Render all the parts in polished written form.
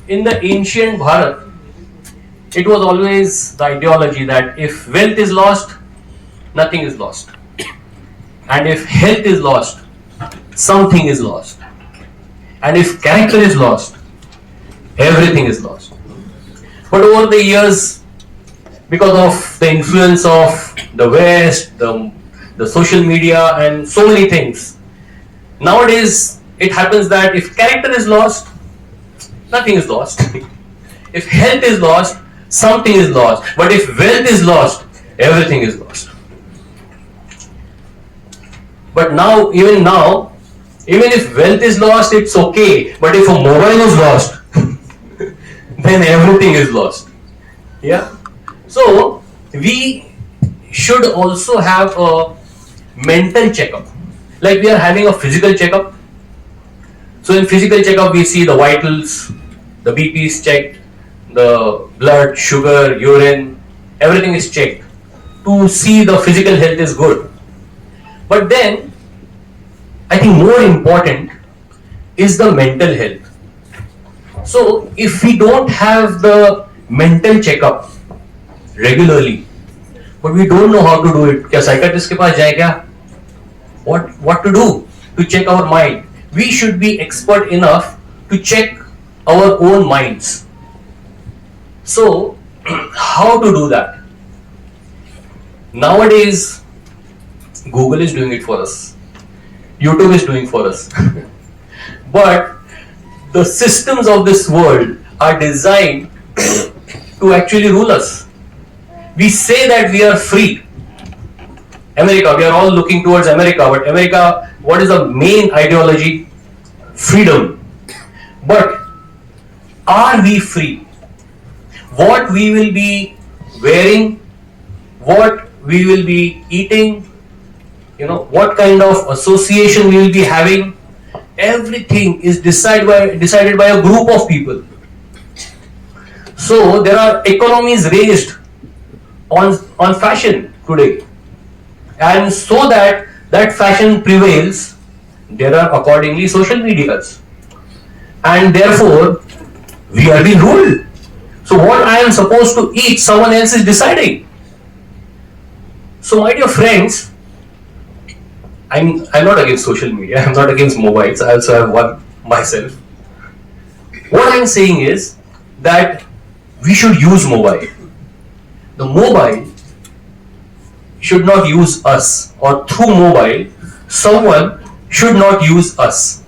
in the ancient Bharat, it was always the ideology that if wealth is lost, nothing is lost. And if health is lost, something is lost. And if character is lost, everything is lost. But over the years, because of the influence of the West, the social media and so many things, nowadays it happens that if character is lost, nothing is lost. If health is lost, something is lost. But if wealth is lost, everything is lost. But now, even if wealth is lost, it's okay. But if a mobile is lost, then everything is lost. Yeah. So we should also have a mental checkup. Like we are having a physical checkup. So in physical checkup, we see the vitals, the BP is checked, the blood, sugar, urine, everything is checked to see the physical health is good. But then, I think more important is the mental health. So if we don't have the mental checkup regularly, but we don't know how to do it, क्या psychiatrist के पास जाए क्या? What to do to check our mind? We should be expert enough to check our own minds. So how to do that? Nowadays, Google is doing it for us. YouTube is doing for us. But the systems of this world are designed to actually rule us. We say that we are free. America, we are all looking towards America, but America, what is the main ideology? Freedom. But are we free? What we will be wearing, what we will be eating, what kind of association we will be having, everything is decided by a group of people. So there are economies raised on fashion today, and so that fashion prevails, there are accordingly social medias, and therefore we are being ruled. So what I am supposed to eat, someone else is deciding. So my dear friends, I'm not against social media, I'm not against mobiles, I also have one myself. What I'm saying is that we should use mobile. The mobile should not use us, or through mobile, someone should not use us.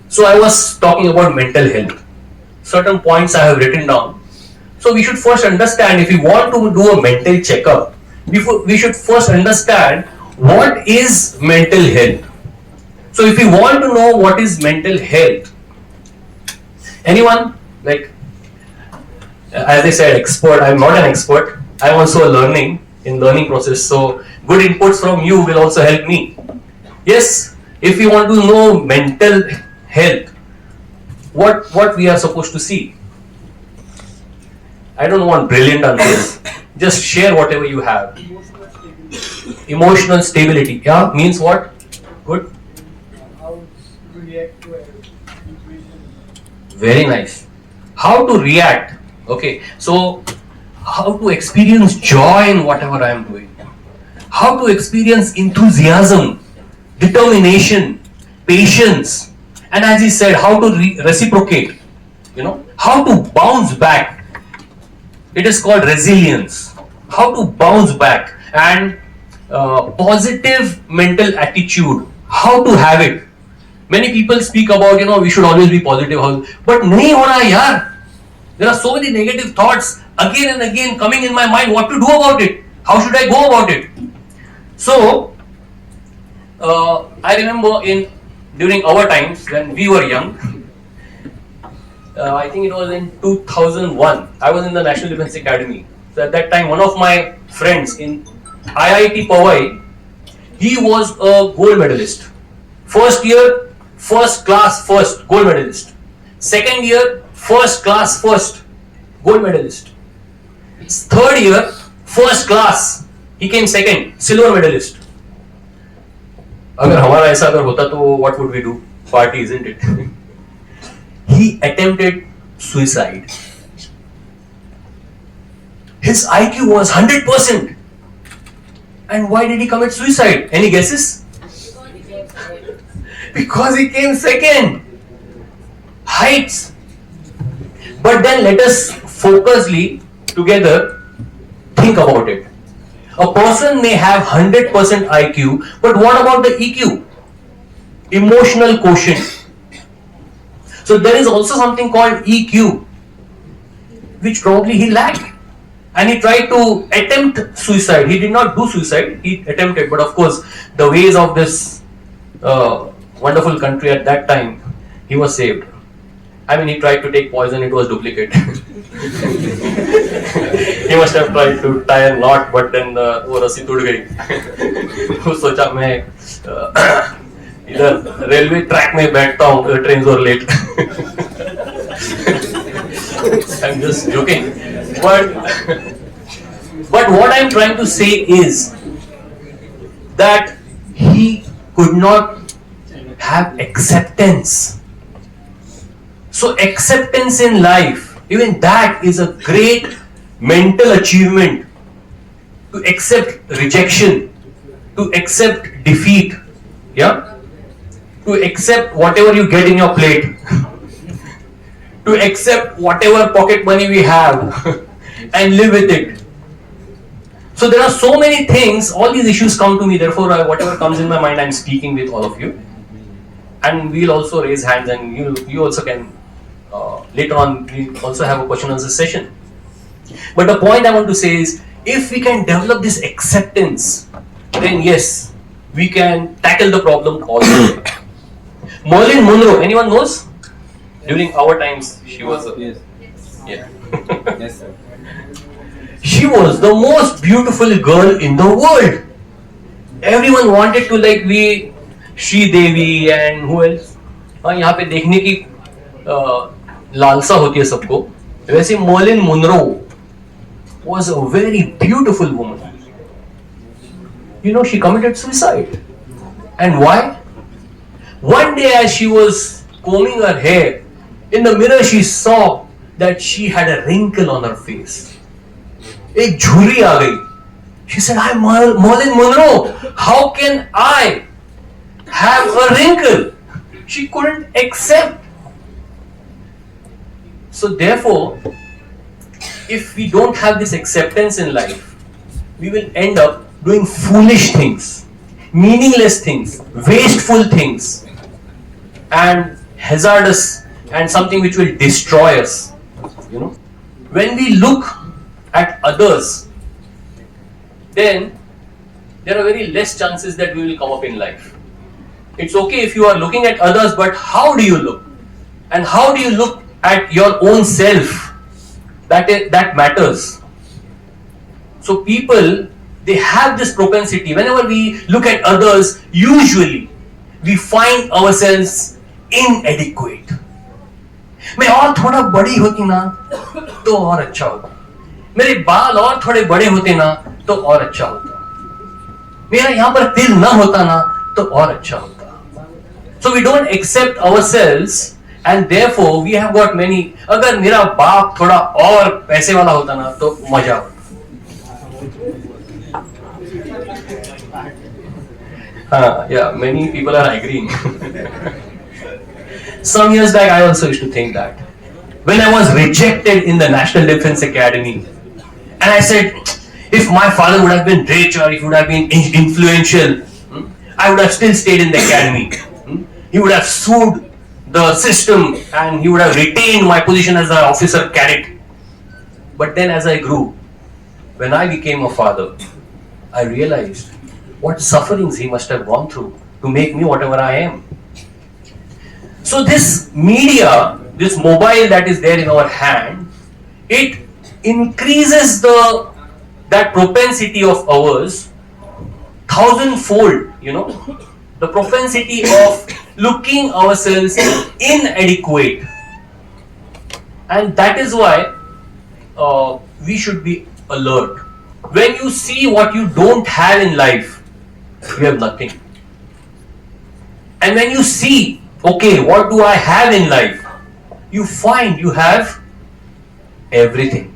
So I was talking about mental health. Certain points I have written down. So we should first understand, if we want to do a mental checkup, we should first understand what is mental health. So if we want to know what is mental health, anyone, like, as I said, expert, I'm not an expert, I'm also learning process, so good inputs from you will also help me. Yes, if we want to know mental health, what we are supposed to see. I don't want brilliant answers, just share whatever you have. Emotional stability, yeah, means what? Good. How to react to a situation. Very nice. How to react. Okay, so how to experience joy in whatever I am doing. How to experience enthusiasm, determination, patience, and as he said, how to reciprocate. How to bounce back. It is called resilience. How to bounce back, and positive mental attitude. How to have it. Many people speak about, we should always be positive, but nahi ho raha yaar. There are so many negative thoughts again and again coming in my mind. What to do about it? How should I go about it? So, I remember during our times when we were young, I think it was in 2001, I was in the National Defence Academy. So at that time, one of my friends in IIT Powai, he was a gold medalist. First year, first class first, gold medalist. Second year, first class first, gold medalist. Third year, first class, he came second, silver medalist. अगर हमारा ऐसा अगर होता तो what would we do? Party, isn't it? He attempted suicide. His IQ was 100%. And why did he commit suicide? Any guesses? Because he came second. Heights. But then let us focusly together think about it. A person may have 100% IQ, but what about the EQ? Emotional quotient. So there is also something called EQ, which probably he lacked. And he tried to attempt suicide. He did not do suicide, he attempted. But of course, the ways of this wonderful country at that time, he was saved. I mean, he tried to take poison, it was duplicate. He must have tried to tie a knot, but then वो रस्सी टूट गई. वो सोचा मैं इधर railway track में बैठता हूँ, ट्रेन और late. I'm just joking. But what I'm trying to say is that he could not have acceptance. So acceptance in life, even that is a great mental achievement. To accept rejection, to accept defeat, yeah, to accept whatever you get in your plate, to accept whatever pocket money we have and live with it. So there are so many things, all these issues come to me, therefore whatever comes in my mind I'm speaking with all of you. And we'll also raise hands, and you also can, later on we also have a question answer session. But the point I want to say is, if we can develop this acceptance, then yes, we can tackle the problem also. Marilyn Monroe, anyone knows? During our times, she was yes. Yeah. Yes, sir. She was the most beautiful girl in the world. Everyone wanted to like be Sri Devi and who else? यहाँ पे देखने की लालसा होती है सबको. वैसे Marilyn Monroe was a very beautiful woman. You know, she committed suicide. And why? One day as she was combing her hair, in the mirror she saw that she had a wrinkle on her face. एक झुर्री आ गई. She said, I'm Marilyn Monroe. How can I have a wrinkle? She couldn't accept. So therefore, if we don't have this acceptance in life, we will end up doing foolish things, meaningless things, wasteful things, and hazardous, and something which will destroy us. You know, when we look at others, then there are very less chances that we will come up in life. It's okay if you are looking at others, but how do you look? And how do you look at your own self? That matters. So people, they have this propensity. Whenever we look at others, usually we find ourselves inadequate. मैं और थोड़ा बड़ी होती ना तो और अच्छा होता. मेरे बाल और थोड़े बड़े होते ना तो और अच्छा होता. मेरा यहाँ पर तिल ना होता ना तो और अच्छा होता. So we don't accept ourselves, and therefore we have got many. अगर मेरा बाप थोड़ा और पैसे वाला होता ना तो मजा होता. Yeah, many people are agreeing. Some years back, I also used to think that. When I was rejected in the National Defense Academy, and I said, if my father would have been rich or if he would have been influential, I would have still stayed in the academy. He would have sued the system and he would have retained my position as an officer cadet. But then as I grew, when I became a father, I realized what sufferings he must have gone through to make me whatever I am. So this media, this mobile that is there in our hand, it increases that propensity of ours thousandfold, you know, the propensity of looking ourselves inadequate. And that is why we should be alert. When you see what you don't have in life, you have nothing. And when you see, okay, what do I have in life? you find you have everything.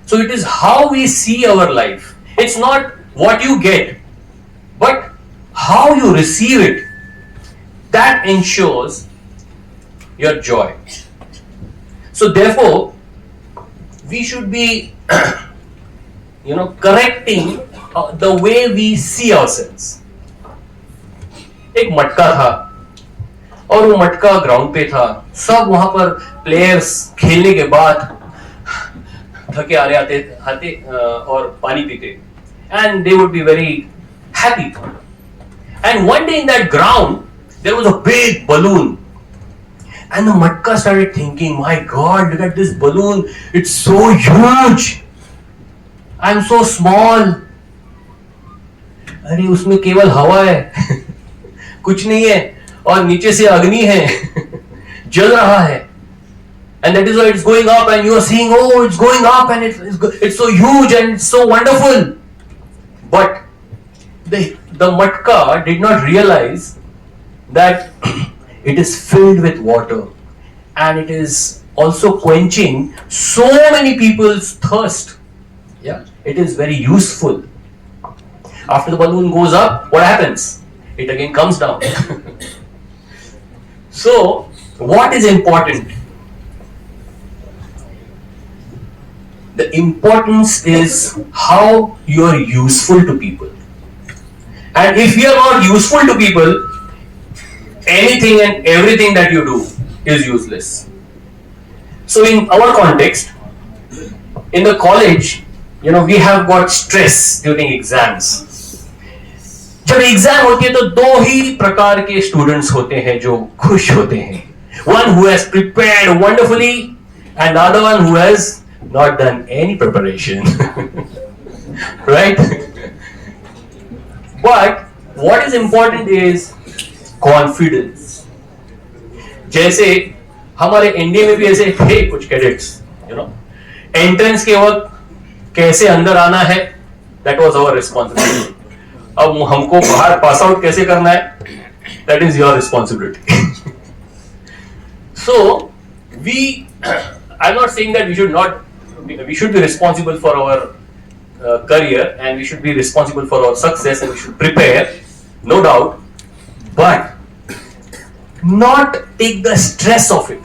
So it is how we see our life. It's not what you get, but how you receive it. That ensures your joy. So therefore, we should be, correcting the way we see ourselves. एक मटका था और वो मटका ground पे था, सब वहां पर प्लेयर्स खेलने के बाद थके आ रहे आते और पानी पीते, and they would be very happy. And one day in that ground there was a big balloon, and the matka started thinking, my god, look at this balloon, it's so huge, I'm so small. अरे उसमें केवल हवा है कुछ नहीं है, और नीचे से अग्नि है जल रहा है, and that is why it's going up, and you are seeing, oh, it's going up, and it's so huge and it's so wonderful. But the matka did not realize that it is filled with water, and it is also quenching so many people's thirst. Yeah, it is very useful. After the balloon goes up, what happens? It again comes down. So, what is important? The importance is how you are useful to people. And if you are not useful to people, anything and everything that you do is useless. So in our context, in the college, we have got stress during exams. जब exam होती है तो दो ही प्रकार के students होते हैं जो खुश होते हैं. One who has prepared wonderfully, and the other one who has not done any preparation. Right? But what is important is confidence. जैसे हमारे इंडिया में भी ऐसे थे कुछ कैडेट्स, एंट्रेंस के वक्त कैसे अंदर आना है, that was our responsibility. अब हमको बाहर पास आउट कैसे करना है, that is your responsibility. So I'm not saying that we should be responsible for our career, and we should be responsible for our success, and we should prepare, no doubt, but not take the stress of it.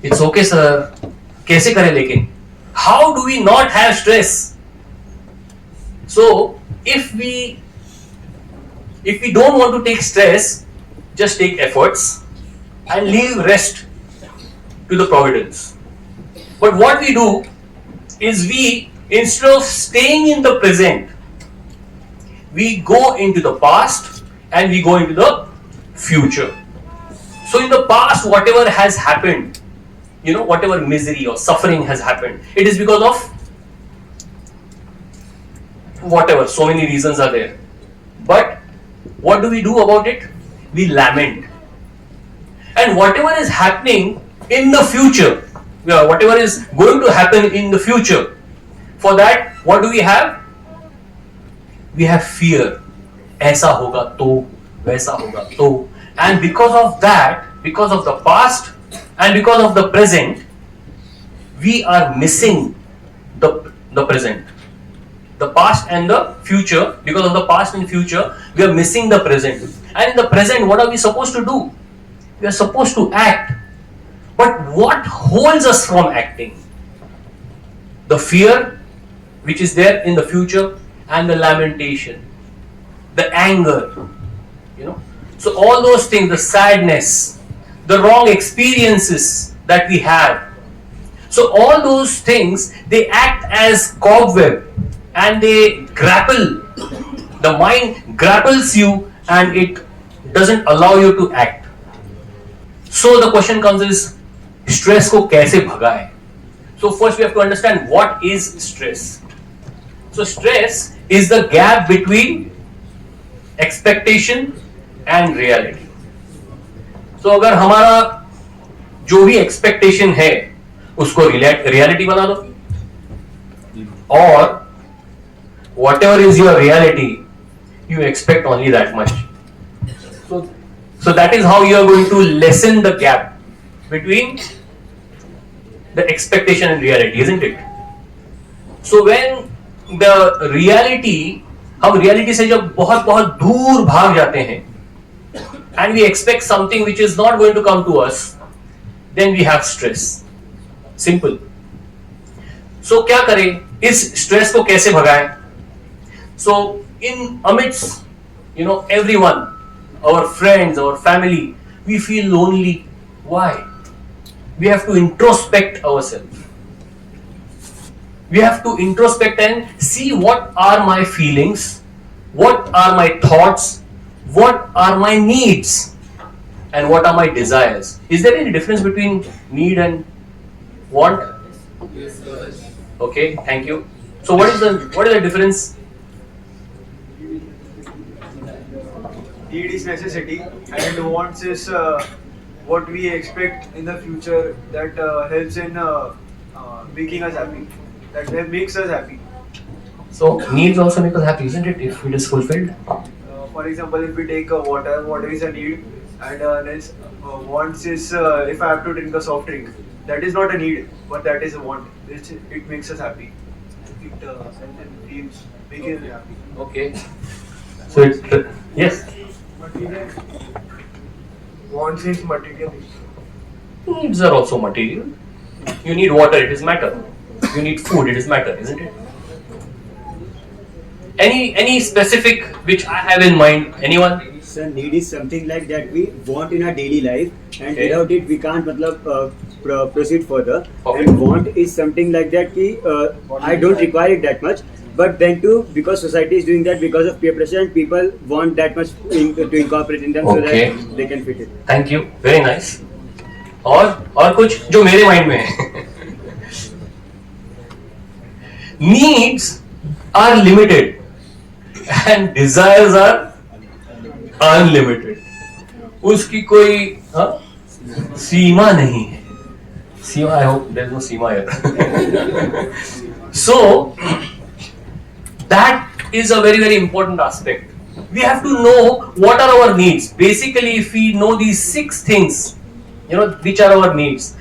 It's okay, sir. कैसे करें लेकिन? How do we not have stress? So if we don't want to take stress, just take efforts and leave rest to the providence. But what we do is, we, instead of staying in the present, we go into the past and we go into the future. So in the past, whatever has happened, whatever misery or suffering has happened, it is because of whatever, so many reasons are there. But what do we do about it? We lament. And whatever is happening in the future, whatever is going to happen in the future, for that, what do we have? We have fear. ऐसा होगा तो, वैसा होगा तो. And because of that, because of the past and because of the present, we are missing the present. The past and the future, because of the past and future, we are missing the present. And in the present, what are we supposed to do? We are supposed to act. But what holds us from acting? The fear which is there in the future, and the lamentation, the anger, So all those things, the sadness, the wrong experiences that we have. So all those things, they act as cobweb, and they grapple. The mind grapples you, and it doesn't allow you to act. So the question comes is, stress को कैसे भगाएं? So first we have to understand what is stress. So stress is the gap between expectation and reality. So अगर हमारा जो भी expectation है उसको reality बना दो, और whatever is your reality, you expect only that much. So So that is how you are going to lessen the gap between the expectation and reality, isn't it? So when the reality, हम reality से जब बहुत बहुत दूर भाग जाते हैं and we expect something which is not going to come to us, then we have stress. Simple. So क्या करें? इस stress को कैसे भगाएं? So in amidst, everyone, our friends, our family, we feel lonely. Why? We have to introspect ourselves. We have to introspect and see what are my feelings, what are my thoughts, what are my needs, and what are my desires. Is there any difference between need and want? Okay, thank you. So what is the difference? Need is necessity and wants is what we expect in the future that helps in making us happy. That makes us happy. So needs also make us happy, isn't it? If it is fulfilled. For example, if we take water is a need, and next wants is if I have to drink a soft drink. That is not a need, but that is a want. It makes us happy. It feels making us happy. Okay. So it yes. Material. Wants is material. Needs are also material. You need water, it is matter. You need food, it is matter, isn't it? Any specific which I have in mind? Anyone? Sir, need is something like that we want in our daily life, and Okay. without it we can't proceed further. Okay. And want is something like that I don't require it that much, but then too, because society is doing that because of peer pressure, and people want that much to incorporate in them so Okay. that they can fit it. Thank you. Very nice. और कुछ जो मेरे mind में है. Needs are limited and desires are unlimited. उसकी कोई सीमा नहीं है. सीमा, I hope there is no Seema here. So that is a very, very important aspect. We have to know what are our needs. Basically, if we know these 6 things, which are our needs.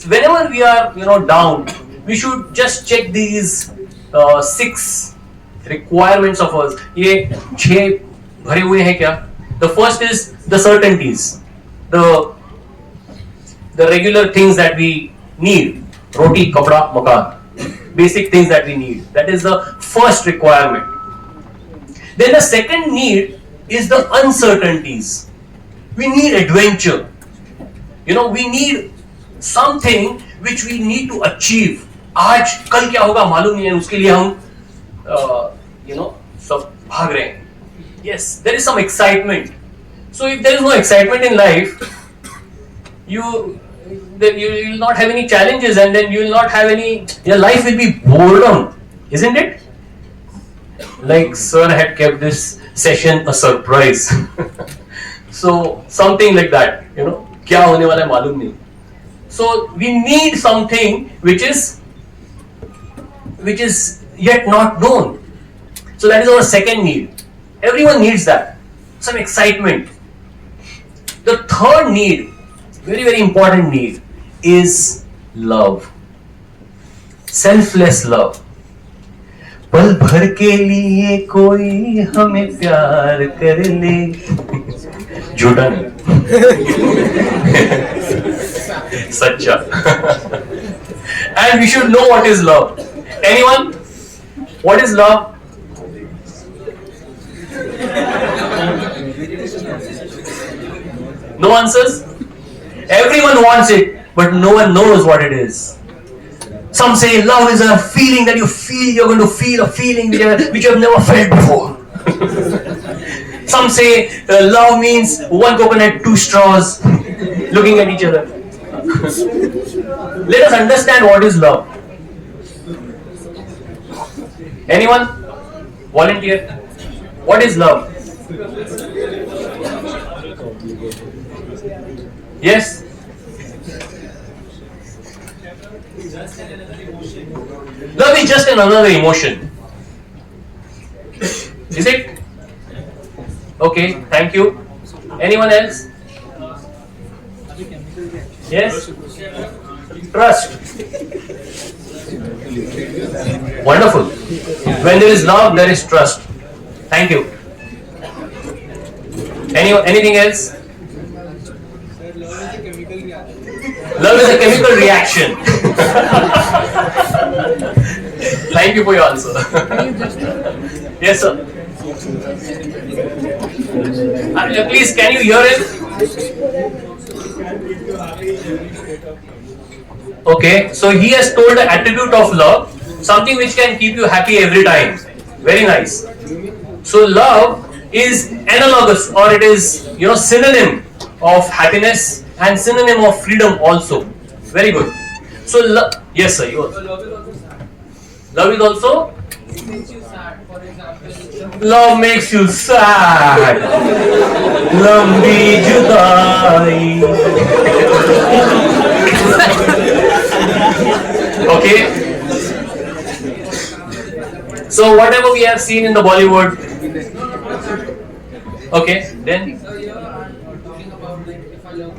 Whenever we are, down, we should just check these 6 requirements of us. ये 6 भरे हुए हैं क्या? The first is the certainties, the regular things that we need. Roti, kapda, makan. Basic things that we need. That is the first requirement. Then the second need is the uncertainties. We need adventure. We need something which we need to achieve. आज कल क्या होगा मालूम नहीं है, उसके लिए हम सब भाग रहे हैं. Yes, there is some excitement. So if there is no excitement in life, you will not have any challenges, and then you will not have any. Your life will be boredom, isn't it? Like sir had kept this session a surprise. So something like that, क्या होने वाला है मालूम नहीं. So we need something which is yet not known. So that is our second need. Everyone needs that. Some excitement. The third need, very, very important need, is love. Selfless love. पल भर के लिए कोई हमें प्यार कर ले. झूठा नहीं. सच्चा. And we should know what is love. Anyone? What is love? No answers? Everyone wants it, but no one knows what it is. Some say love is a feeling that you feel, you're going to feel a feeling which you have never felt before. Some say love means one coconut, 2 straws, looking at each other. Let us understand what is love. Anyone? Volunteer. What is love? Yes? Love is just another emotion. Is it? Okay, thank you. Anyone else? Yes? Trust. Wonderful. When there is love, there is trust. Thank you. Anything else? Love is a chemical reaction. Thank you for your answer. Yes, sir. Please, can you hear him? Okay, so he has told the attribute of love, something which can keep you happy every time. Very nice. So love is analogous, or it is synonym of happiness and synonym of freedom also. Very good. So yes, sir. You also. Love is also. It makes you sad. For example, Love makes you sad. Lambi judai. Okay. So whatever we have seen in the Bollywood. Okay. Then. so here I'm talking about like if I love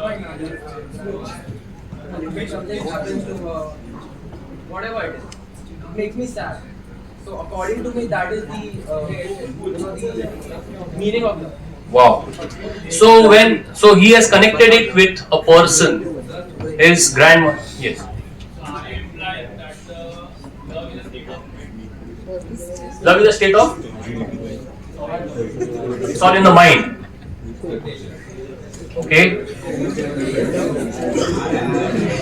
my mother, if something happens to her, whatever it is, it makes me sad. So according to me, that is the the meaning of love. Wow. So he has connected it with a person, his grandma. Yes. Love is a state of. It's all in the mind. Okay.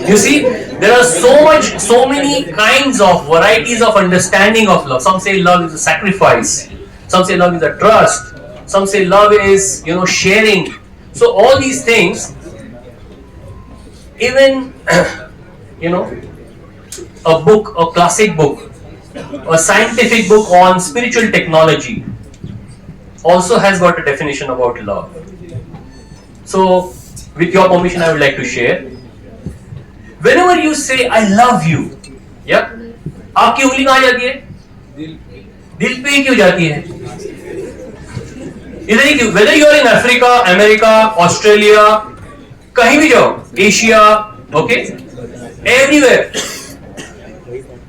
You see, there are so many kinds of varieties of understanding of love. Some say love is a sacrifice. Some say love is a trust. Some say love is, sharing. So all these things, even, a book, a classic book, a scientific book on spiritual technology also has got a definition about love. So, with your permission, I would like to share. Whenever you say I love you, yeah, आपकी उंगली कहाँ जाती है? दिल पे ही क्यों जाती है? इधर ही क्यों? Whether you are in Africa, America, Australia, कहीं भी जाओ, Asia, okay, everywhere,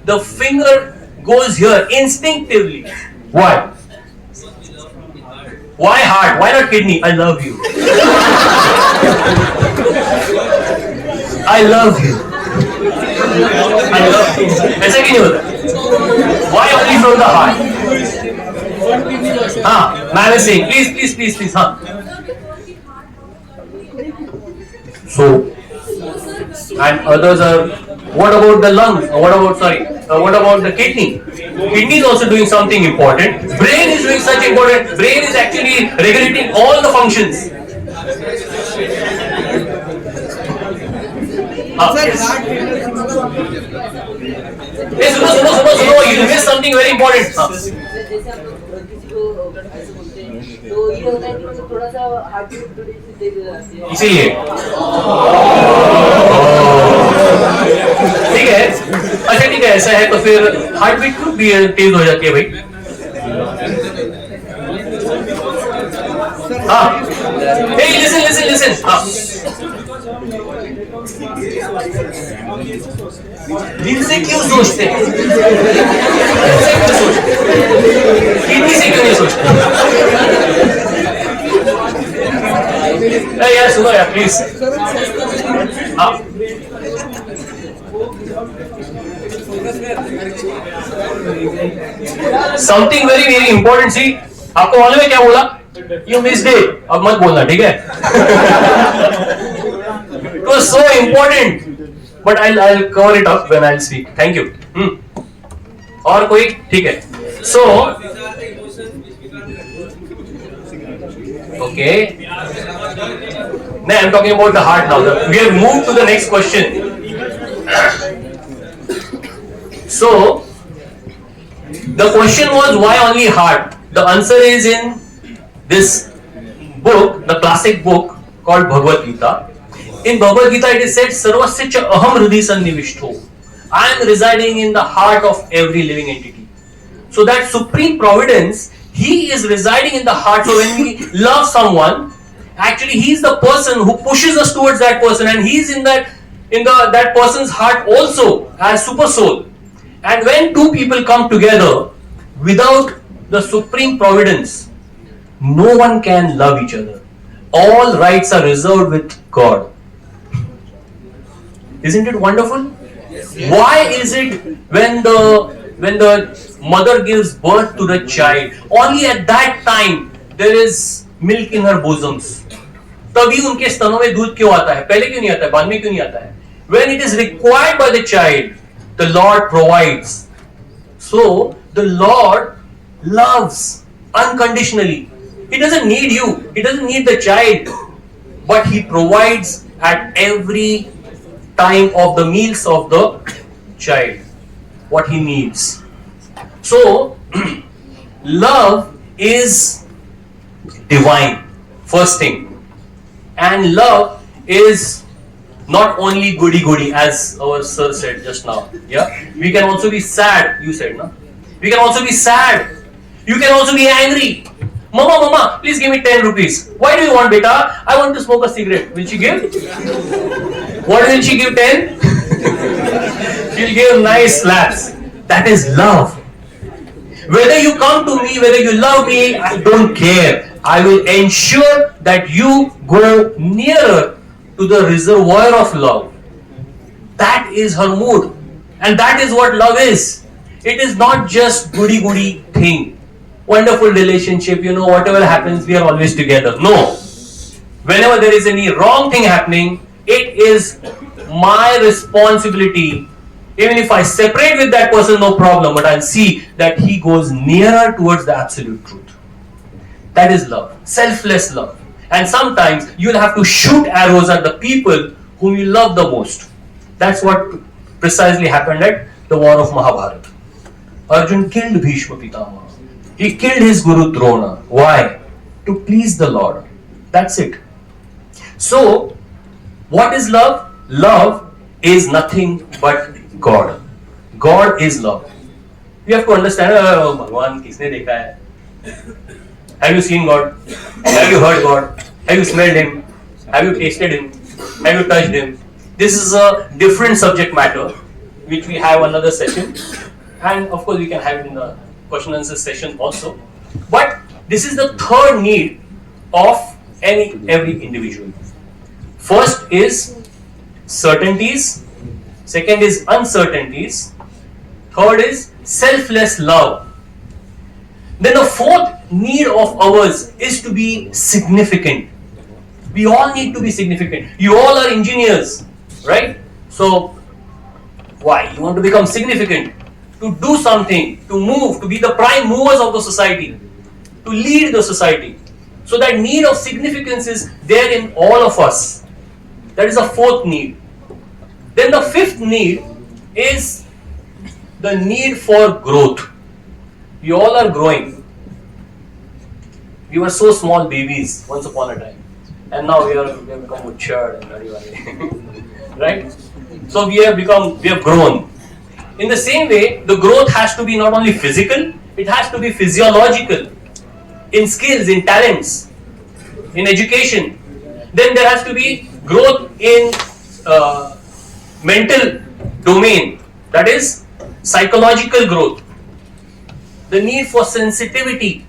the finger goes here instinctively. Why? Why heart? Why not kidney? I love you. I love you. I love you. ऐसा क्यों नहीं होता? Why only from the heart? हाँ, मैं was saying, please, हाँ. So, and others are. What about the lungs? What about the kidney? Kidney is also doing something important. Brain is doing such important. Brain is actually regulating all the functions. Yes. Hey, सुनो, you missed something very important. जैसे हम लोग किसी को ऐसे बोलते हैं तो ये होता है कि मतलब थोड़ा सा हार्ट बीट थोड़ी सी तेज हो जाती है इसीलिए ठीक है अच्छा ठीक है ऐसा है तो फिर हार्ट बीट क्यों भी तेज हो जाती है भाई हाँ hey listen हाँ दिल से क्यों सोचते हैं किडनी से क्यों नहीं सोचते यार सुनो यार प्लीज हाँ समथिंग वेरी इंपॉर्टेंट सी आपको मालूम है क्या बोला यू मिस्ड इट अब मत बोलना ठीक है it was so important but I'll cover it up when I'll speak. Thank you. और कोई ठीक है so okay now I'm talking about the heart now. We have moved to the next question. So the question was why only heart? The answer is in this book, the classic book called Bhagavad Gita. In Bhagavad Gita it is said sarvasya cha aham hridhi sannivishto. I am residing in the heart of every living entity. So that supreme providence, he is residing in the heart. So when we love someone, Actually, he's the person who pushes us towards that person, and he's in that person's heart also as super soul. And when two people come together without the supreme providence, no one can love each other. All rights are reserved with God. Isn't it wonderful? Why is it when the mother gives birth to the child, only at that time there is milk in her bosoms? तभी उनके स्तनों में दूध क्यों आता है? पहले क्यों नहीं आता है? बाद में क्यों नहीं आता है? When it is required by the child, the Lord provides. So the Lord loves unconditionally. He doesn't need you. He doesn't need the child, but He provides at every time of the meals of the child what he needs. So love is divine, first thing. And love is not only goody as our sir said just now. Yeah, we can also be sad. You said, no? We can also be sad. You can also be angry. Mama, please give me 10 rupees. Why do you want, beta? I want to smoke a cigarette. Will she give? What will she give? 10? She'll give nice slaps. That is love. Whether you come to me, whether you love me, I don't care. I will ensure that you go nearer to the reservoir of love. That is her mood. And that is what love is. It is not just goody thing. Wonderful relationship, whatever happens, we are always together. No. Whenever there is any wrong thing happening, it is my responsibility. Even if I separate with that person, no problem, but I'll see that he goes nearer towards the absolute truth. That is love. Selfless love. And sometimes you'll have to shoot arrows at the people whom you love the most. That's what precisely happened at the war of Mahabharata. Arjun killed Bhishma Pitama. He killed his Guru Drona. Why? To please the Lord. That's it. So, what is love? Love is nothing but God. God is love. You have to understand, Bhagwan, kisne dekha hai? Have you seen God? Have you heard God? Have you smelled Him? Have you tasted Him? Have you touched Him? This is a different subject matter, which we have another session. And of course, we can have it in the question and answer session also. But this is the third need of every individual. First is certainties. Second is uncertainties. Third is selfless love. Then the fourth need of ours is to be significant. We all need to be significant. You all are engineers, right? So, why? You want to become significant, to do something, to move, to be the prime movers of the society, to lead the society. So that need of significance is there in all of us. That is the fourth need. Then the fifth need is the need for growth. We all are growing. We were so small babies once upon a time, and now we have become matured and very right? So we have grown. In the same way, the growth has to be not only physical, it has to be physiological, in skills, in talents, in education. Then there has to be growth in mental domain, that is psychological growth. The need for sensitivity,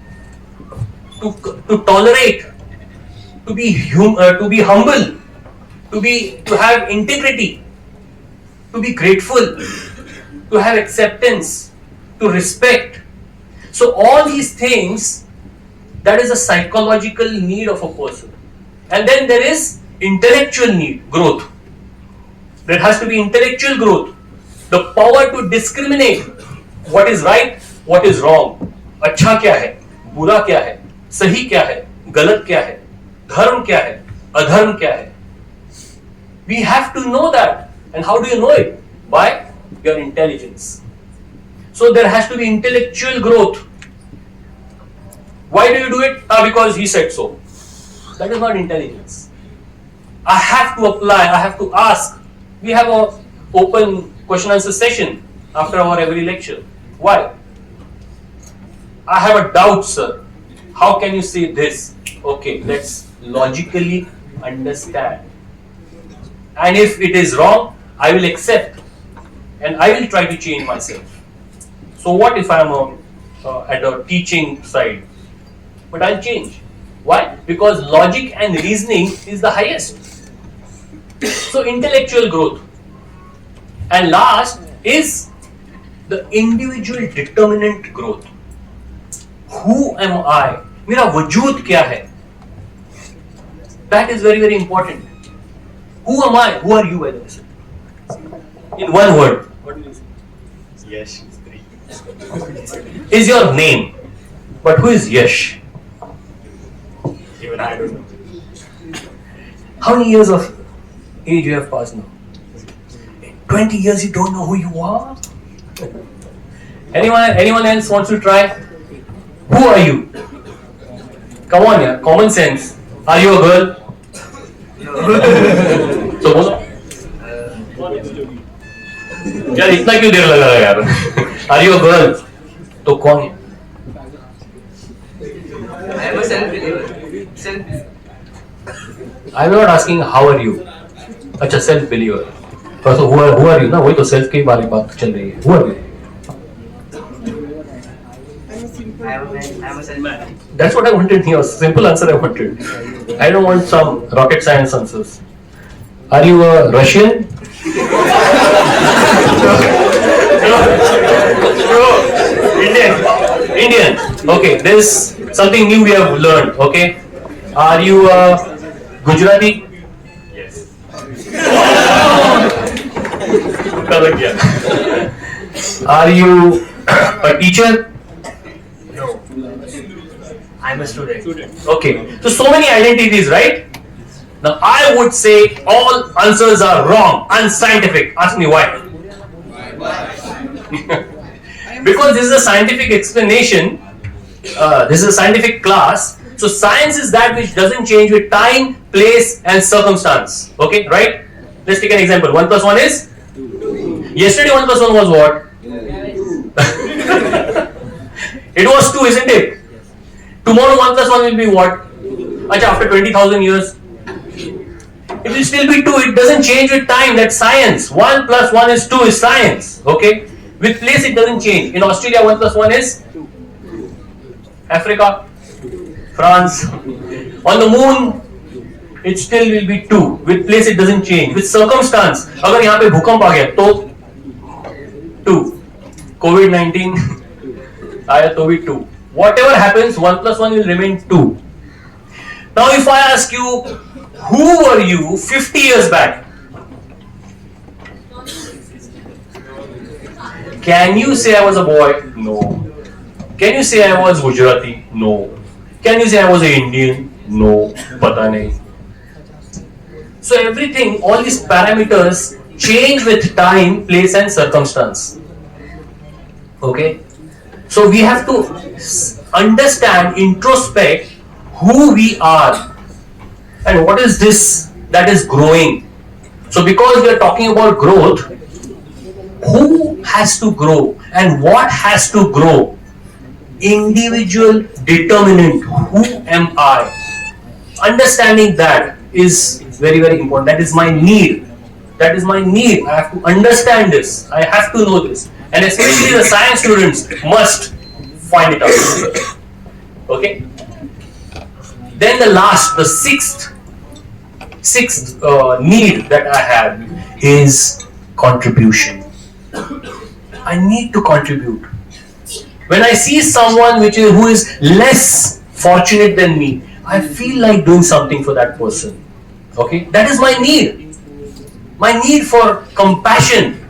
to tolerate, to be humble, to have integrity, to be grateful, to have acceptance, to respect. So all these things, that is a psychological need of a person. And then there is intellectual need, growth. There has to be intellectual growth, the power to discriminate what is right, what is wrong, अच्छा क्या है, बुरा क्या है, सही क्या है, गलत क्या है, धर्म क्या है, अधर्म क्या है. We have to know that. And how do you know it? By your intelligence. So there has to be intellectual growth. Why do you do it? Because he said so. That is not intelligence. I have to apply, I have to ask. We have an open question answer session after our every lecture. Why? I have a doubt, sir. How can you say this? Okay, let's logically understand. And if it is wrong, I will accept and I will try to change myself. So what if I am at a teaching side? But I'll change. Why? Because logic and reasoning is the highest. So intellectual growth. And last is the individual determinant growth. Who am I? मेरा वजूद क्या है? That is very, very important. Who am I? Who are you, by the way? In one word, what do you say? Yes. Is your name. But who is Yash? Even I don't know. How many years of age you have passed now? In 20 years you don't know who you are? Anyone else wants to try? Who are you? Come on, yeah. Common sense. Are you a girl? So बोलो. यार इतना क्यों देर लगा यार? Are you a girl? तो कौन है? I am a self-believer. I'm not asking how are you. अच्छा self believer. So who are you ना? वही तो self के बारे में बात चल रही है. Who are you? I am a self-man. That's what I wanted here. Simple answer I wanted. I don't want some rocket science answers. Are you a Russian? Indian. Okay, this something new we have learned. Okay, are you a Gujarati? Yes. Are you a teacher? No. I'm a student. Okay, so many identities, right? Now I would say all answers are wrong, unscientific. Ask me why. Because this is a scientific explanation. This is a scientific class. So science is that which doesn't change with time, place, and circumstance. Okay, right? Let's take an example. 1 plus 1 is? Yesterday 1 plus 1 was what? It was 2, isn't it? Tomorrow 1 plus 1 will be what? Achha, after 20,000 years, it will still be 2. It doesn't change with time. That's science. 1 plus 1 is 2 is science. Okay? With place it doesn't change. In Australia 1 plus 1 is? Africa, France. On the moon it still will be 2. With place it doesn't change. With circumstance, अगर यहाँ पे भूकंप आ गया तो 2. COVID-19 आया तो भी 2. Whatever happens, 1 plus 1 will remain 2. Now if I ask you, who were you 50 years back? Can you say I was a boy? No. Can you say I was Gujarati? No. Can you say I was an Indian? No. Pata nahi. So everything, all these parameters change with time, place and circumstance. Okay? So we have to understand, introspect who we are and what is this that is growing. So because we are talking about growth, who has to grow and what has to grow? Individual determinant. Who am I? Understanding that is very, very important. That is my need. That is my need. I have to understand this. I have to know this. And especially the science students must find it out. Okay? Then the last, the sixth need that I have is contribution. I need to contribute. When I see someone who is less fortunate than me, I feel like doing something for that person. Okay? That is my need. My need for compassion.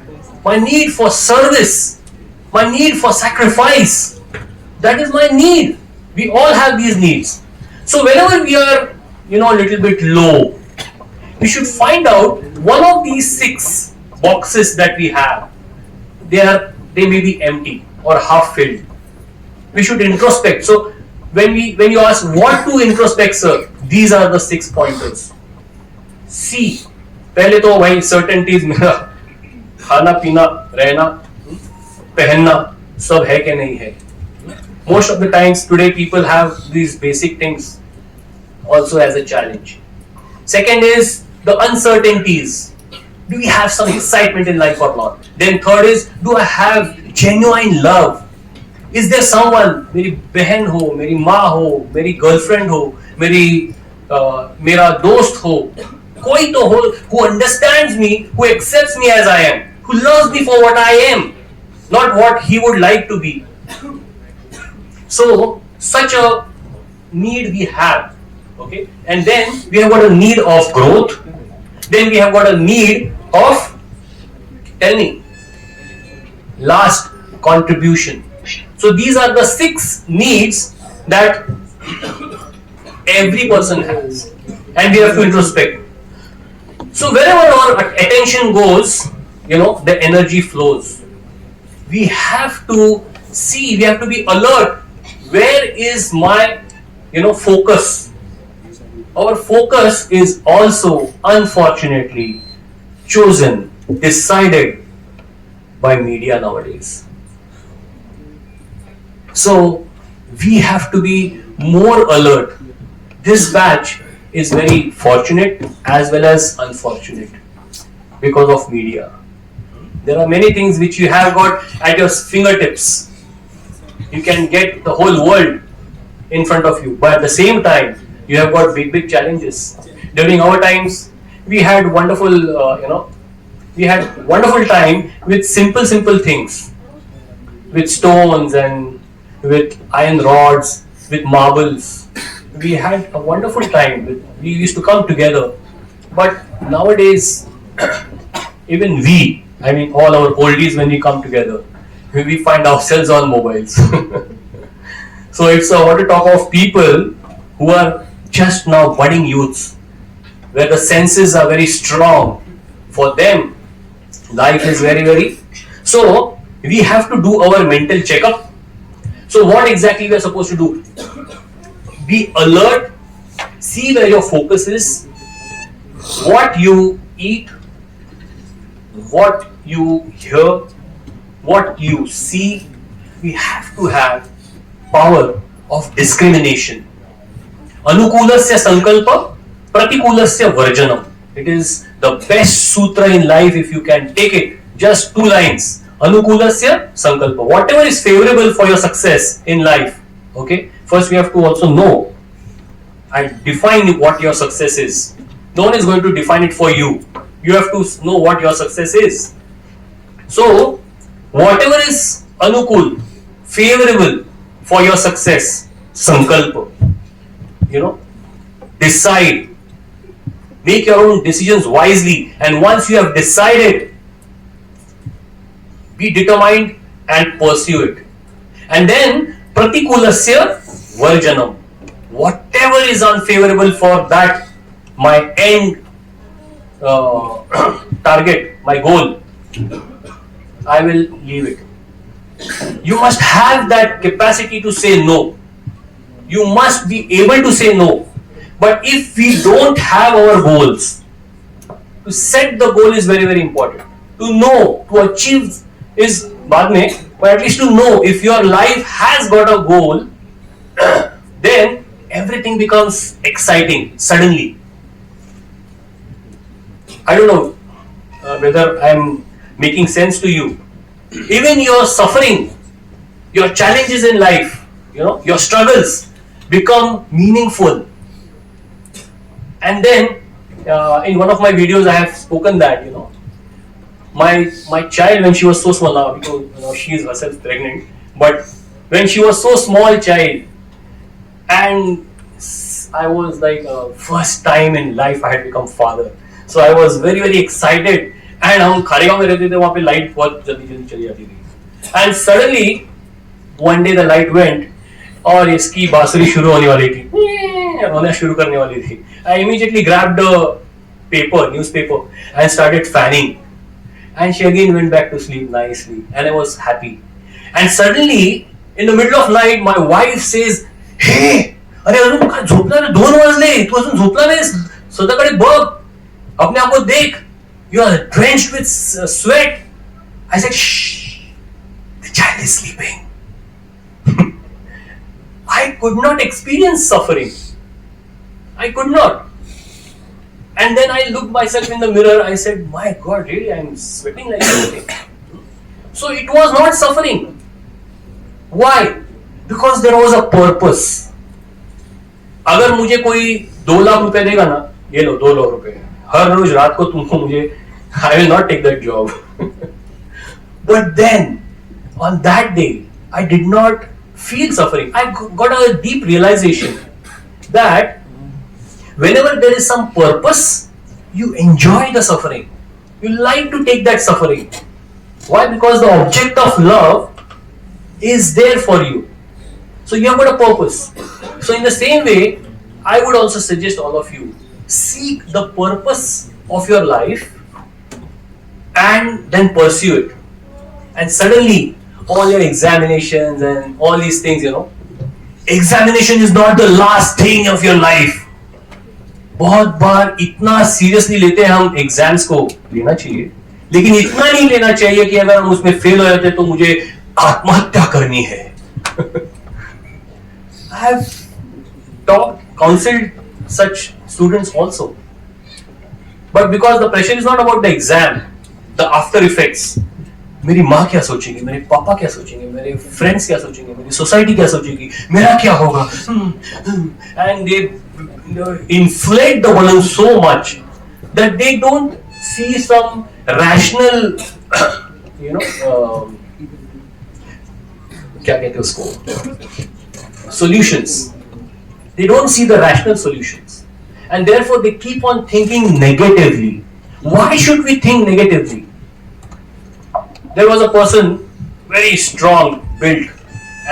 My need for service. My need for sacrifice. That is my need. We all have these needs. So whenever we are, a little bit low, we should find out one of these 6 boxes that we have. They may be empty or half filled. We should introspect. So when you ask what to introspect, sir, these are the 6 pointers. See, पहले तो भाई certainties मेरा खाना पीना रहना पहनना सब है कि नहीं है. Most of the times today people have these basic things. also as a challenge. Second is the uncertainties. Do we have some excitement in life or not? Then third is, do I have genuine love? Is there someone, मेरी बहन हो, मेरी माँ हो, मेरी girlfriend हो, मेरा दोस्त हो, कोई तो हो who understands me, who accepts me as I am, who loves me for what I am, not what he would like to be. So such a need we have, okay, and then we have got a need of growth. Then we have got a need of, tell me, last, contribution. So these are the 6 needs that every person has, and we have to introspect. So wherever our attention goes, the energy flows. We have to see, we have to be alert. Where is my, focus? Our focus is also, unfortunately, chosen, decided by media nowadays. So we have to be more alert. This batch is very fortunate as well as unfortunate because of media. There are many things which you have got at your fingertips. You can get the whole world in front of you, but at the same time, you have got big challenges. During our times, we had wonderful, time with simple things, with stones and with iron rods, with marbles. We had a wonderful time. We used to come together. But nowadays, even all our oldies, when we come together, we find ourselves on mobiles. So it's I want to talk of people who are just now budding youths, where the senses are very strong. For them, life is very. So we have to do our mental checkup. So what exactly we are supposed to do? Be alert, see where your focus is, what you eat, what you hear, what you see. We have to have power of discrimination. Anukulasya sankalpa, pratikulasya varjanam. It is the best sutra in life if you can take it. Just 2 lines. Anukulasya sankalpa. Whatever is favorable for your success in life. Okay. First we have to also know and define what your success is. No one is going to define it for you. You have to know what your success is. So whatever is anukul, favorable for your success, sankalpa. Decide. Make your own decisions wisely, and once you have decided, be determined and pursue it. And then pratikulasya varjanam. Whatever is unfavorable for that, my end target, my goal, I will leave it. You must have that capacity to say no. You must be able to say no. But if we don't have our goals, to set the goal is very important. To know, to achieve is baad mein, but at least to know if your life has got a goal, then everything becomes exciting suddenly. I don't know whether I am making sense to you. Even your suffering, your challenges in life, your struggles become meaningful. And then in one of my videos I have spoken that my child, when she was so small, now because she is herself pregnant, but when she was so small child, and I was like first time in life I had become father, so I was very excited. And हम खारेगांव में रहते थे, वहाँ पे light बहुत जल्दी चली जाती थी, and suddenly one day the light went और इसकी बांसुरी शुरू होने वाली थी, होना शुरू करने वाली थी. I immediately grabbed the newspaper and started fanning, and she again went back to sleep nicely, and I was happy. And suddenly in the middle of night my wife says, "Hey, अरे अरुण का झोपला रे, 2 वाजले, तू अजून झोपला नाहीस, स्वतःकडे बघ, अपने आप को देख, you are drenched with sweat." I said, "Shh, the child is sleeping." I could not experience suffering. I could not. And then I looked myself in the mirror. I said, my God, really, I'm sweating like anything. So it was not suffering. Why? Because there was a purpose. अगर मुझे कोई 2 लाख रुपए देगा ना, ये लो 2 लाख रुपए, हर रोज रात को तुमको मुझे, I will not take that job. But then, on that day, I did not feel suffering. I got a deep realization that whenever there is some purpose, you enjoy the suffering. You like to take that suffering. Why? Because the object of love is there for you. So you have got a purpose. So in the same way, I would also suggest all of you, seek the purpose of your life and then pursue it. And suddenly, all your examinations and all these things, examination is not the last thing of your life. बहुत बार इतना seriously लेते हैं हम exams को, लेना चाहिए, लेकिन इतना नहीं लेना चाहिए कि अगर हम उसमें फेल हो जाते तो मुझे आत्महत्या करनी है. I have counseled such students also. But because the pressure is not about the exam, the after effects. मेरी माँ क्या सोचेगी, मेरे पापा क्या सोचेंगे, मेरे फ्रेंड्स क्या सोचेंगे, मेरी सोसाइटी क्या सोचेगी, मेरा क्या होगा, and they inflate the balloon so much that they don't see some rational, क्या कहते हैं उसको, solutions. They don't see the rational solutions, and therefore they keep on thinking negatively. Why should we think negatively? There was a person, very strong built,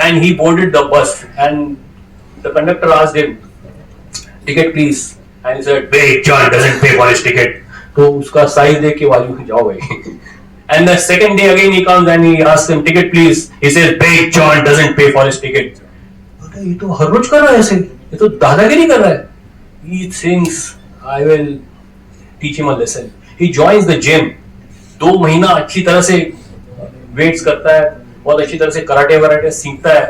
and he boarded the bus, and the conductor asked him, ticket please, and he said, big John doesn't pay for his ticket. तो उसका size देख के वाली जाओ भाई. And the second day again he comes and he asks him, ticket please. He says, big John doesn't pay for his ticket. ये तो हर रोज कर रहा है ऐसे, ये तो दादागिरी कर रहा है. He thinks, I will teach him a lesson. He joins the gym. 2 महीना अच्छी तरह से वेट्स करता है, बहुत अच्छी तरह से कराटे वराटे सीखता है,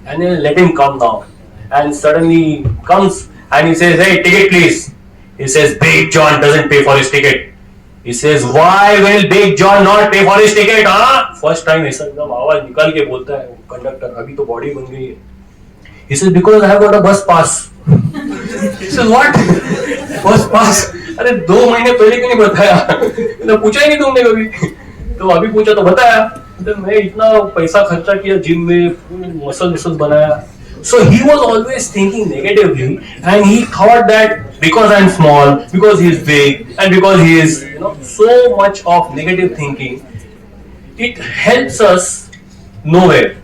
and then let him come now. And suddenly comes and he says, hey, ticket please. He says, Big John doesn't pay for his ticket. He says, why will Big John not pay for his ticket? First time ऐसा एकदम आवाज निकाल के बोलता है conductor, अभी तो body बन गई है. He says, because I have got a bus pass. He says, what? Bus pass? अरे 2 महीने पहले क्यों नहीं बताया? तो पूछा ही नहीं तुमने कभी. तो अभी पूछा तो बताया. तो मैं इतना पैसा खर्चा किया जिम में, मसल बनाया. So he was always thinking negatively, and he thought that because I'm small, because he is big, and because he is, so much of negative thinking, it helps us nowhere.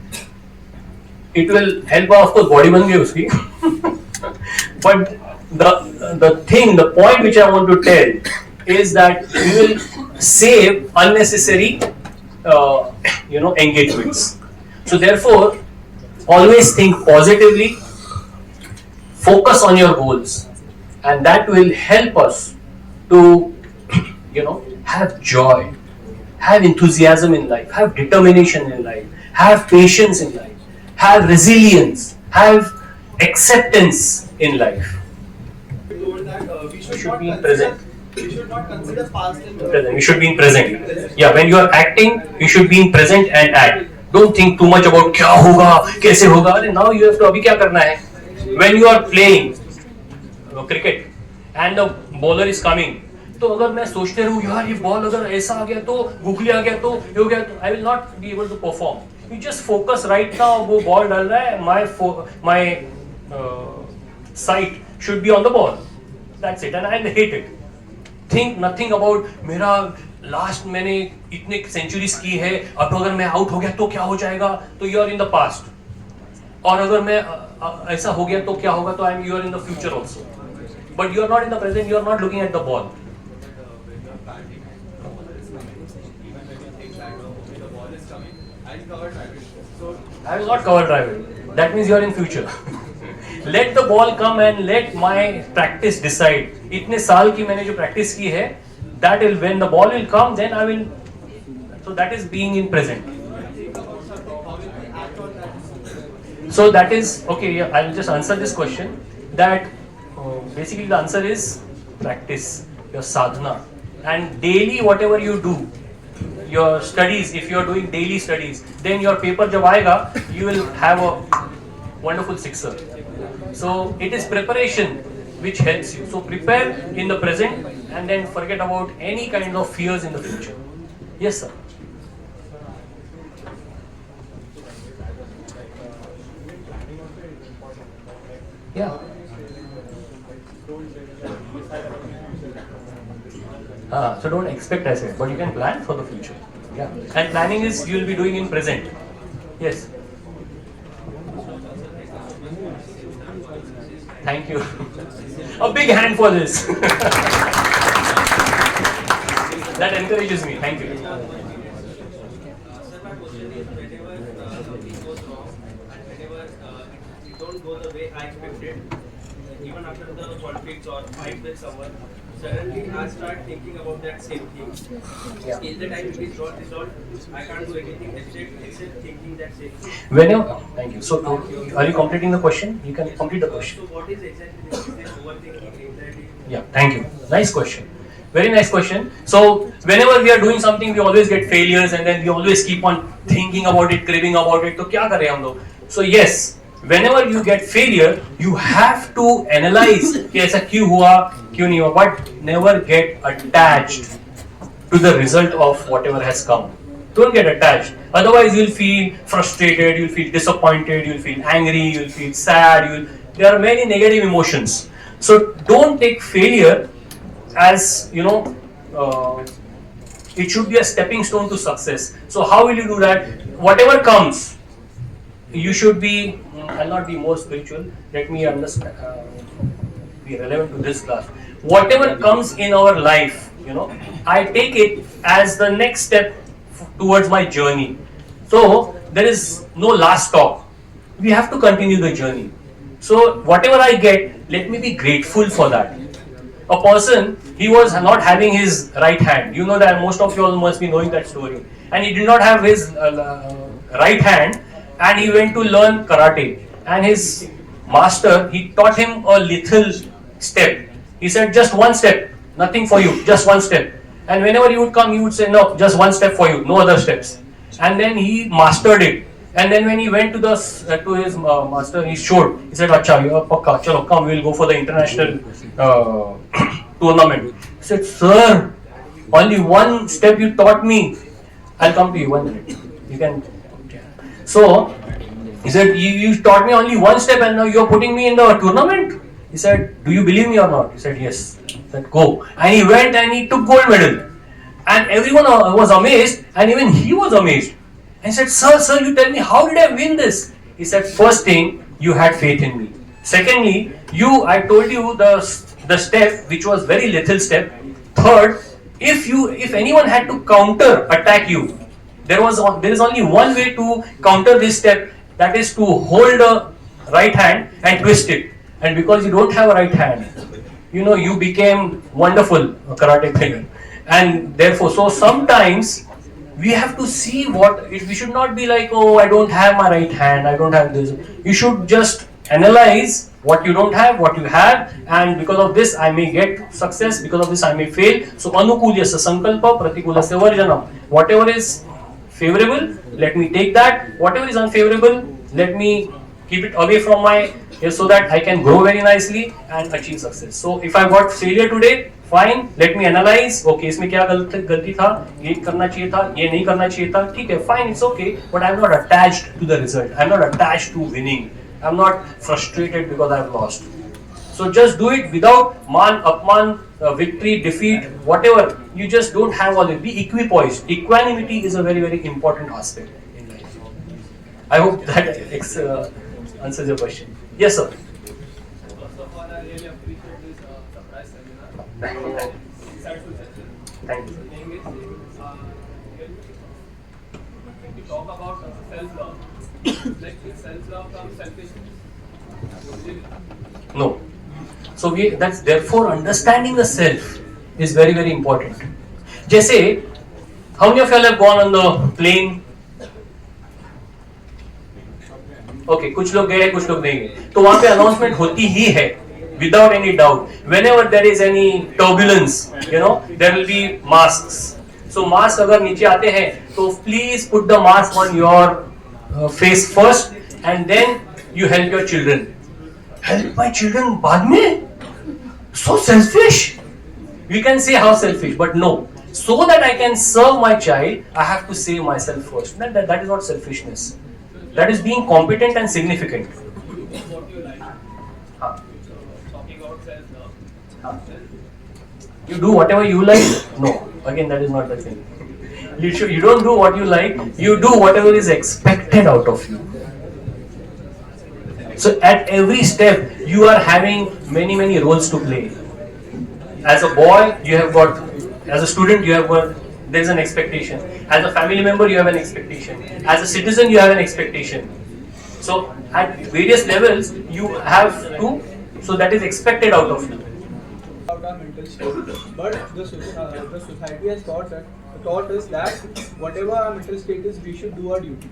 It will help, of course, body ban gayi uski. But the point which I want to tell is that we will save unnecessary, engagements. So therefore, always think positively, focus on your goals, and that will help us to, have joy, have enthusiasm in life, have determination in life, have patience in life, have resilience, have acceptance in life. Told that we should be present. We should not consider past and Present. You should be in present. Yeah, when you are acting, you should be in present and act. Don't think too much about क्या होगा, कैसे होगा. अरे now you have to, अभी क्या करना है? When you are playing cricket and the bowler is coming, तो अगर मैं सोचते रहूँ यार ये बॉल अगर ऐसा आ गया तो गुगली आ गया तो ये हो गया, तो I will not be able to perform. You just focus right now. वो बॉल डाल रहा है, my sight should be on the ball. That's it, and I hate it. Think nothing about मेरा लास्ट मैंने इतने सेंचुरीज की है, अब अगर मैं आउट हो गया तो क्या हो जाएगा, तो you are in the past. और अगर मैं ऐसा हो गया तो क्या होगा, तो you are in the future also. But you are not in the present, you are not looking at the ball. I will not cover driving. That means you are in future. Let the ball come and let my practice decide. इतने साल की मैंने जो practice की है, that will, when the ball will come, then I will. So that is being in present. So that is okay. Yeah, I will just answer this question. That basically the answer is practice, your sadhana, and daily whatever you do, your studies, if you are doing daily studies, then your paper jab aayega, you will have a wonderful sixer. So it is preparation which helps you. So prepare in the present and then forget about any kind of fears in the future. Yes, sir. Yeah. So don't expect, I said, but you can plan for the future. Yeah. And planning is you will be doing in present. Yes. Thank you. A big hand for this. That encourages me. Thank you. Sir, my question is whenever something goes wrong and whenever it don't go the way I expected, even after the conflicts or fight with someone, suddenly I start thinking about that same thing. Yeah. Till the time it is not resolved, I can't do anything except thinking that same thing. Whenever, thank you. So, are you completing the question? You can complete the question. So what is exactly this? Is it overthinking, anxiety? Yeah, thank you. Nice question. Very nice question. So, whenever we are doing something, we always get failures, and then we always keep on thinking about it, craving about it. So, क्या करें हम लोग? So, yes, whenever you get failure, you have to analyze कि ऐसा क्यों हुआ, क्यों नहीं हुआ, but never get attached to the result of whatever has come. Don't get attached. Otherwise, you'll feel frustrated, you'll feel disappointed, you'll feel angry, you'll feel sad. There are many negative emotions. So don't take failure as, it should be a stepping stone to success. So how will you do that? Whatever comes, you should be, I'll not be more spiritual, let me understand, be relevant to this class. Whatever comes in our life, I take it as the next step towards my journey. So there is no last stop. We have to continue the journey. So whatever I get, let me be grateful for that. A person, he was not having his right hand. You know that most of you all must be knowing that story. And he did not have his right hand, and he went to learn karate. And his master, he taught him a little step. He said, just one step, nothing for you, just one step. And whenever he would come, he would say, no, just one step for you, no other steps. And then he mastered it. And then when he went to his master, he showed. He said, "Acha, you are pakka. Chalo, come, we will go for the international tournament." He said, "Sir, only one step you taught me. I'll come to you 1 minute. You can." So he said, "You taught me only one step, and now you are putting me in the tournament." He said, "Do you believe me or not?" He said, "Yes." He said, "Go." And he went and he took gold medal. And everyone was amazed, and even he was amazed. And he said, Sir, you tell me, how did I win this? He said, first thing, you had faith in me. Secondly, I told you the step, which was very little step. Third, if anyone had to counter attack you, there is only one way to counter this step, that is to hold the right hand and twist it. And because you don't have a right hand, you became wonderful karate player. And therefore, so sometimes we have to see we should not be like, oh, I don't have my right hand, I don't have this. You should just analyze what you don't have, what you have, and because of this I may get success, because of this I may fail. So anukulyasya sankalpa pratikulasya varjanam. Whatever is favorable, let me take that. Whatever is unfavorable, let me keep it away from so that I can grow very nicely and achieve success. So if I got failure today, fine, let me analyze. Okay, इसमें क्या गलती था, ये करना चाहिए था, ये नहीं करना चाहिए था, ठीक है, fine, it's okay. But I'm not attached to the result. I'm not attached to winning. I'm not frustrated because I've lost. So just do it without man, apman, victory, defeat, whatever. You just don't have all it. Be equipoised. Equanimity is a very, very important aspect in life. I hope that answers your question. Yes, sir. First of all, I really appreciate this surprise seminar. Thank you. Insightful session. Thank you. The thing is, when we talk about self-love, like with self-love comes selfishness. No. So that's therefore understanding the self is very, very important. जैसे, how many of y'all have gone on the plane? Okay, कुछ लोग गए, कुछ लोग नहीं गए. तो वहाँ पे announcement होती ही है without any doubt. Whenever there is any turbulence, there will be masks. So mask अगर नीचे आते हैं, तो please put the mask on your face first, and then you help your children. Help my children बाद में? So selfish. We can say how selfish, but no. So that I can serve my child, I have to save myself first. That is not selfishness. That is being competent and significant. What you like. Talking about self-love. You do whatever you like? No. Again, that is not the thing. You don't do what you like, you do whatever is expected out of you. So at every step, you are having many roles to play. As a boy, you have got, as a student, you have got, there is an expectation. As a family member, you have an expectation. As a citizen, you have an expectation. So at various levels, you have to, so that is expected out of you. About our mental state, but the society has taught us that whatever our mental state is, we should do our duty.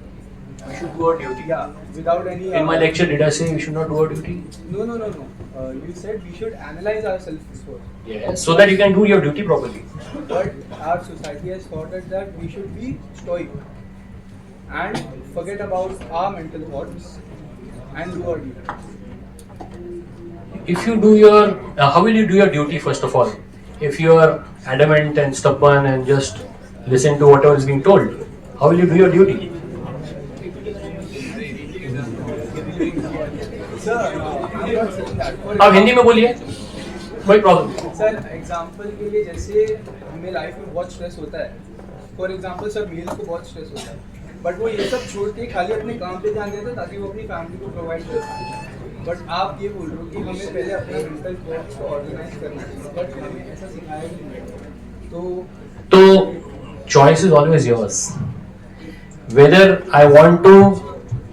We should do our duty. Yeah, without any. In my lecture, did I say we should not do our duty? No. You said we should analyze ourselves first. Yes, so that you can do your duty properly. But our society has taught us that we should be stoic and forget about our mental thoughts and do our duty. If you do your, how will you do your duty first of all? If you are adamant and stubborn and just listen to whatever is being told, how will you do your duty? Sir, I'm not saying that. आप हिंदी में बोलिए, कोई problem. Sir example के लिए जैसे हमें life में बहुत स्ट्रेस होता है. फॉर एग्जाम्पल सर मेल को बहुत स्ट्रेस होता है, बट वो ये सब छोड़ के खाली अपने काम पे ध्यान देते हैं ताकि वो अपनी फैमिली को प्रोवाइड कर सके. बट आप ये बोल रहे हो कि हमें पहले अपना मेंटल थॉट्स को ऑर्गेनाइज करना चाहिए, बट हमें ऐसा सिखाया नहीं. तो choice is always yours. Whether I want to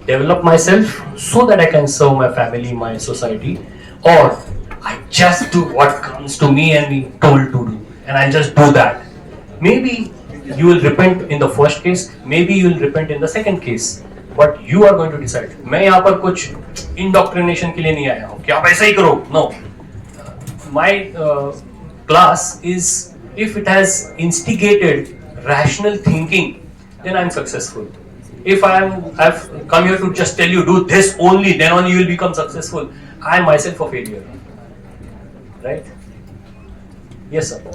develop myself so that I can serve my family, my society, or I just do what comes to me and be told to do, and I just do that. Maybe you will repent in the first case, maybe you will repent in the second case, but you are going to decide. मैं यहाँ पर कुछ indoctrination के लिए नहीं आया हूँ कि आप ऐसा ही करो. No. My class is, if it has instigated rational thinking, then I am successful. If I've come here to just tell you do this only, then only you will become successful, I am myself a failure. Right? Yes, sir. I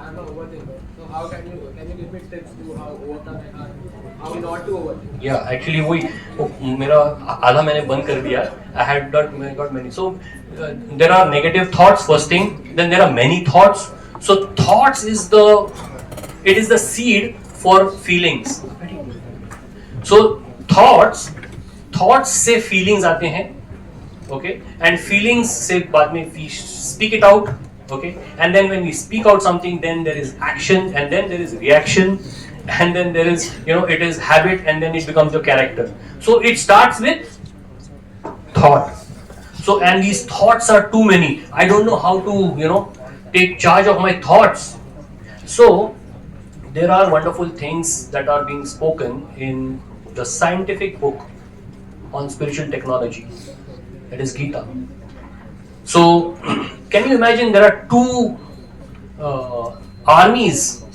am an overthinker. So how can you give me tips to how overcome how not to overthink? Yeah, actually वही मेरा आधा मैंने बंद कर दिया. I had got many. So there are negative thoughts first thing. Then there are many thoughts. So thoughts is the seed for feelings. So thoughts से feelings आते हैं. Okay, and feelings से बाद में we speak it out. Okay, and then when we speak out something, then there is action, and then there is reaction, and then there is, it is habit, and then it becomes your character. So it starts with thought. So, and these thoughts are too many. I don't know how to, take charge of my thoughts. So there are wonderful things that are being spoken in the scientific book on spiritual technology. That is Gita. So, can you imagine there are two armies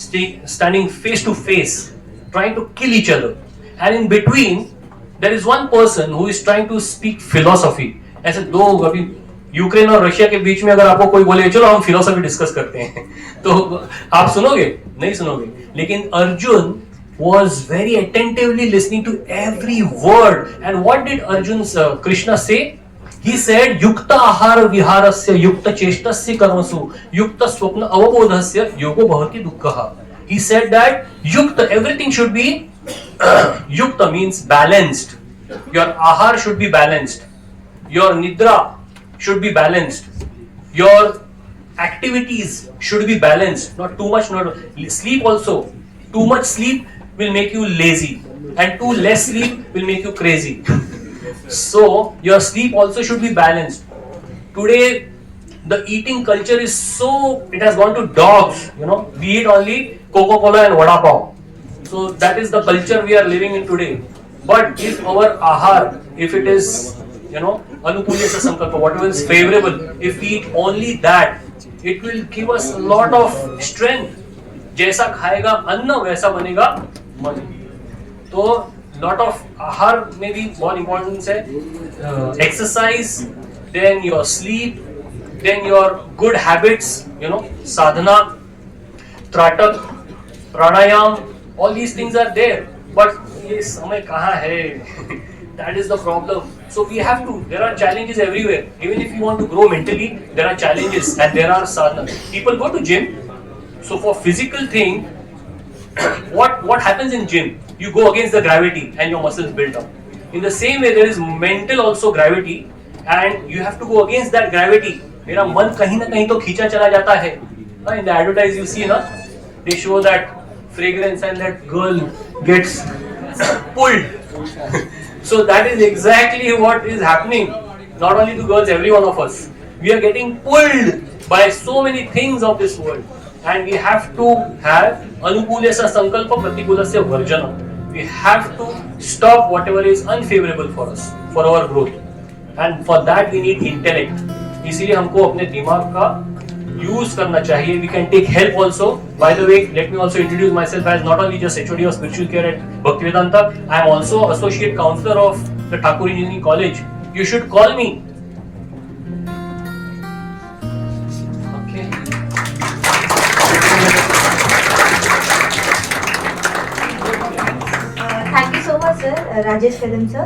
standing face to face, trying to kill each other, and in between there is one person who is trying to speak philosophy. ऐसे दो अभी Ukraine और Russia के बीच में अगर आपको कोई बोले चलो हम फिलोसफी डिस्कस करते हैं, तो आप सुनोगे? नहीं सुनोगे. लेकिन Arjun was very attentively listening to every word. And what did Krishna say? He said, Yukta ahara viharasya yukta cheshtasya karmasu yukta swapna avabodhasya yogo bhavati dukkha. He said that yukta, everything should be yukta means balanced. Your ahar should be balanced. Your nidra should be balanced. Your activities should be balanced. Not too much, not sleep also. Too much sleep will make you lazy, and too less sleep will make you crazy. So your sleep also should be balanced. Today the eating culture is so, it has gone to dogs, we eat only Coca-Cola and Vada Pav. So that is the culture we are living in today. But if our ahar, if it is Anukulya Sankalpa, whatever is favorable, if we eat only that, it will give us a lot of strength. जैसा खाएगा अन्न वैसा बनेगा मन. तो lot of आहार में भी बहुत importance है. Exercise, then your sleep, then your good habits, sadhana, tratak, pranayam, all these things are there. But ये समय कहाँ है? That is the problem. So we have to, there are challenges everywhere. Even if you want to grow mentally, there are challenges and there are sadhana. People go to gym. So for physical thing, what happens in gym? You go against the gravity and your muscles build up. In the same way, there is mental also gravity and you have to go against that gravity. मेरा मन कहीं ना कहीं तो खींचा चला जाता है. In the advertise you see, they show that fragrance and that girl gets pulled. So that is exactly what is happening. Not only to girls, every one of us. We are getting pulled by so many things of this world. And we have to have anukulyasya sankalpa pratikulasya varjana. We have to stop whatever is unfavorable for us, for our growth. And for that we need intellect. इसीलिए हमको अपने दिमाग का use करना चाहिए. We can take help also. By the way, let me also introduce myself as not only just HOD of spiritual care at Bhaktivedanta, I am also associate counselor of the Thakur Engineering College. You should call me. Okay. Thank you so much, sir. Rajesh Kadam, sir.